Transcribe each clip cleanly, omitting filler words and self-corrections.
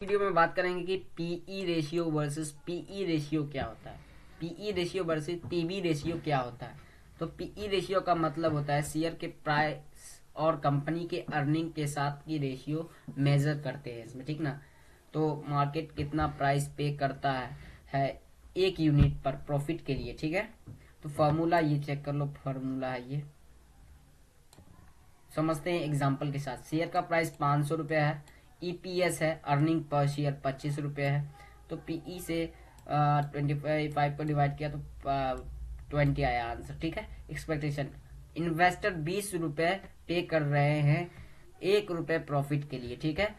Video में बात करेंगे कि PE ratio versus PE ratio क्या होता है। PE ratio versus PB ratio क्या होता है। तो पीई रेशियो का मतलब होता है शेयर के प्राइस और कंपनी के अर्निंग के साथ की रेशियो मेजर करते हैं इसमें, ठीक ना। तो मार्केट कितना प्राइस पे करता है एक यूनिट पर प्रॉफिट के लिए, ठीक है। तो फार्मूला ये चेक कर लो, फार्मूला है ये, समझते हैं एग्जाम्पल के साथ। शेयर का प्राइस 500 रुपये है, ईपीएस है, अर्निंग पर शेयर 25 रुपये है। तो पीई से 25 को डिवाइड किया तो 20 आया आंसर, ठीक है। एक्सपेक्टेशन, इन्वेस्टर 20 रुपये पे कर रहे हैं 1 रुपये प्रॉफिट के लिए, ठीक है।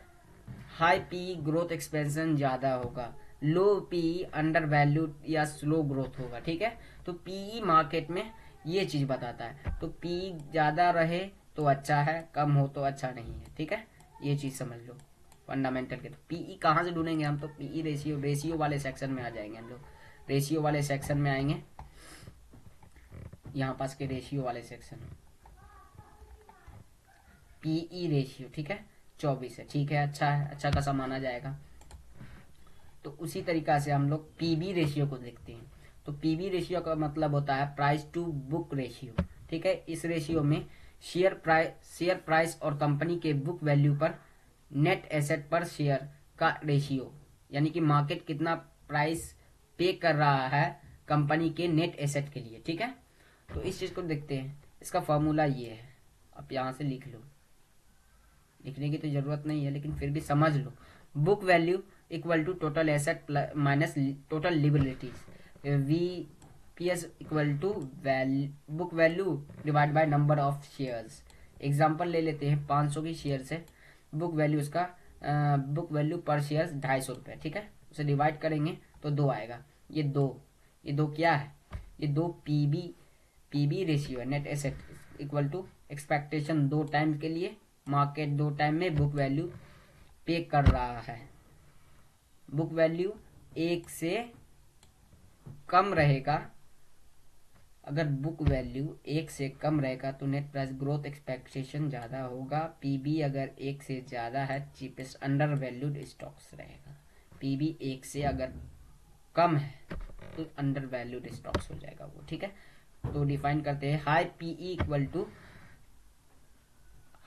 हाई पीई ग्रोथ एक्सपेंशन ज्यादा होगा, लो पीई अंडर वैल्यू या स्लो ग्रोथ होगा, ठीक है। तो पीई मार्केट में ये चीज बताता है। तो पीई ज्यादा रहे तो अच्छा है, कम हो तो अच्छा नहीं है, ठीक है। ये चीज समझ लो फंडामेंटल के। तो पीई कहाँ से ढूंढेंगे हम, तो पीई रेशियो वाले सेक्शन में आ जाएंगे हम लोग। रेशियो वाले सेक्शन में आएंगे, यहाँ पास के रेशियो वाले सेक्शन में पीई रेशियो, ठीक है, 24 है, ठीक है, अच्छा है, अच्छा खासा माना जाएगा। तो उसी तरीका से हम लोग पीबी रेशियो को देखते हैं। तो पीबी रेशियो का मतलब होता है प्राइस टू बुक रेशियो, ठीक है। इस रेशियो में शेयर प्राइस और कंपनी के बुक वैल्यू पर नेट एसेट पर शेयर का रेशियो, यानी कि मार्केट कितना प्राइस पे कर रहा है कंपनी के नेट एसेट के लिए, ठीक है। तो इस चीज को देखते हैं। इसका फॉर्मूला ये है, आप यहां से लिख लो, लिखने की तो जरूरत नहीं है लेकिन फिर भी समझ लो। Book value equal to total asset minus total liabilities, V P S equal to book value divide by number of shares. Example ले लेते हैं, 500 की शेयर से बुक वैल्यू उसका बुक वैल्यू पर शेयर 250 रुपये, ठीक है। उसे डिवाइड करेंगे तो 2 आएगा। ये दो क्या है, ये दो पीबी रेशियो है, net asset equal to expectation 2 time के लिए, मार्केट 2 टाइम में बुक वैल्यू पे कर रहा है। बुक वैल्यू 1 से कम रहेगा, अगर बुक वैल्यू 1 से कम रहेगा तो नेट प्राइस ग्रोथ एक्सपेक्टेशन ज़्यादा होगा। पीबी अगर 1 से ज़्यादा है, चीपेस्ट अंडर वैल्यूड स्टॉक्स रहेगा। पीबी 1 से अगर कम है तो अंडर वैल्यूड स्टॉक्स हो जाएगा वो, ठीक है। तो डिफाइन करते हैं, high PE equal to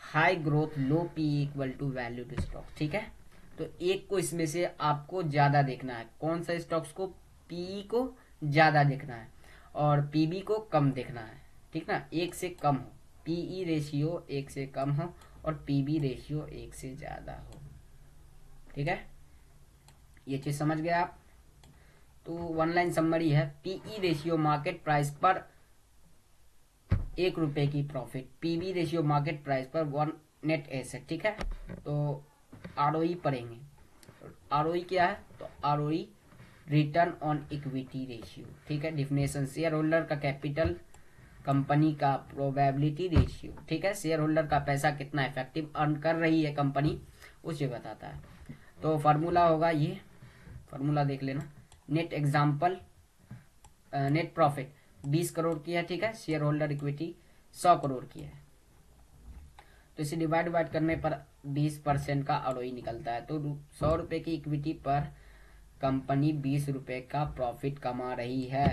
high growth, low PE equal to valued stock, ठीक है। तो एक को इसमें से आपको ज्यादा देखना है, कौन सा स्टॉक्स को, पीई को ज्यादा देखना है और पीबी को कम देखना है, ठीक ना। 1 से कम हो, पीई रेशियो 1 से कम हो और पीबी रेशियो 1 से ज्यादा हो, ठीक है। ये चीज समझ गए आप। तो वन लाइन समरी है, पीई रेशियो मार्केट प्राइस पर 1 रुपए की profit, PB ratio market price पर 1 नेट एसेट, ठीक है। तो आरओई पढ़ेंगे। आरओई क्या है, तो ROE return on equity ratio, ठीक है। डिफिनेशन, शेयर होल्डर का कैपिटल, कंपनी का प्रोबेबिलिटी रेशियो, ठीक है। शेयर होल्डर का पैसा कितना इफेक्टिव अर्न कर रही है कंपनी, उसे बताता है। तो फार्मूला होगा ये, फार्मूला देख लेना। Net example, net profit 20 crore की है, ठीक है। शेयर होल्डर इक्विटी 100 करोड़ की है। तो इसे डिवाइड करने पर 20% का आरओई निकलता है। तो 100 रुपए की इक्विटी पर कंपनी 20 रुपए का प्रॉफिट कमा रही है।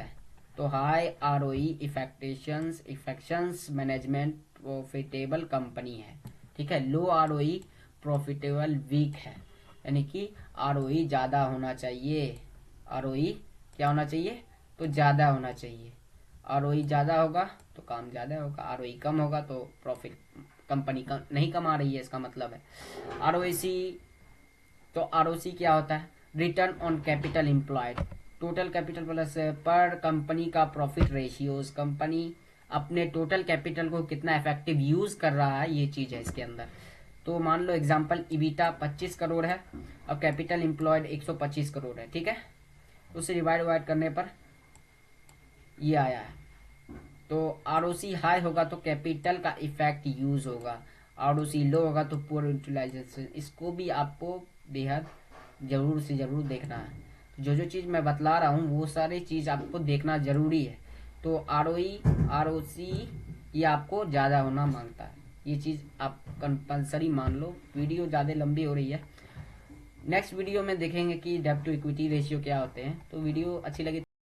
तो हाई आरओई इफेक्शंस मैनेजमेंट प्रॉफिटेबल कंपनी है, ठीक है। लो आरओई प्रॉफिटेबल वीक है, यानी कि आरओई ज्यादा होना चाहिए। आरओई क्या होना चाहिए, तो ज्यादा होना चाहिए। आरओई ज्यादा होगा तो काम ज्यादा होगा, आरओई कम होगा तो प्रॉफिट कंपनी नहीं कमा रही है, इसका मतलब है। आरओसी, तो आरओसी क्या होता है, return on capital employed, total capital plus पर कंपनी का प्रॉफिट रेशियोज, कंपनी अपने टोटल कैपिटल को कितना इफेक्टिव यूज कर रहा है, ये चीज है इसके अंदर। तो मान लो एग्जांपल, इबिटा 25 करोड़ है और कैपिटल एम्प्लॉयड 125 करोड़ है, ठीक है। उसे डिवाइड करने पर ये आया है। तो आरओसी हाई होगा तो कैपिटल का इफेक्ट यूज होगा, आरओसी लो होगा तो पुअर यूटिलाइजेशन। इसको भी आपको बेहद जरूर से जरूर देखना है। जो जो चीज मैं बतला रहा हूँ वो सारी चीज आपको देखना जरूरी है। तो आरओई आरओसी ये आपको ज्यादा होना मांगता है, ये चीज आप कंपलसरी मान लो। वीडियो ज्यादा लंबी हो रही है नेक्स्ट वीडियो में देखेंगे कि डेब्ट टू इक्विटी रेशियो क्या होते हैं। तो वीडियो अच्छी लगी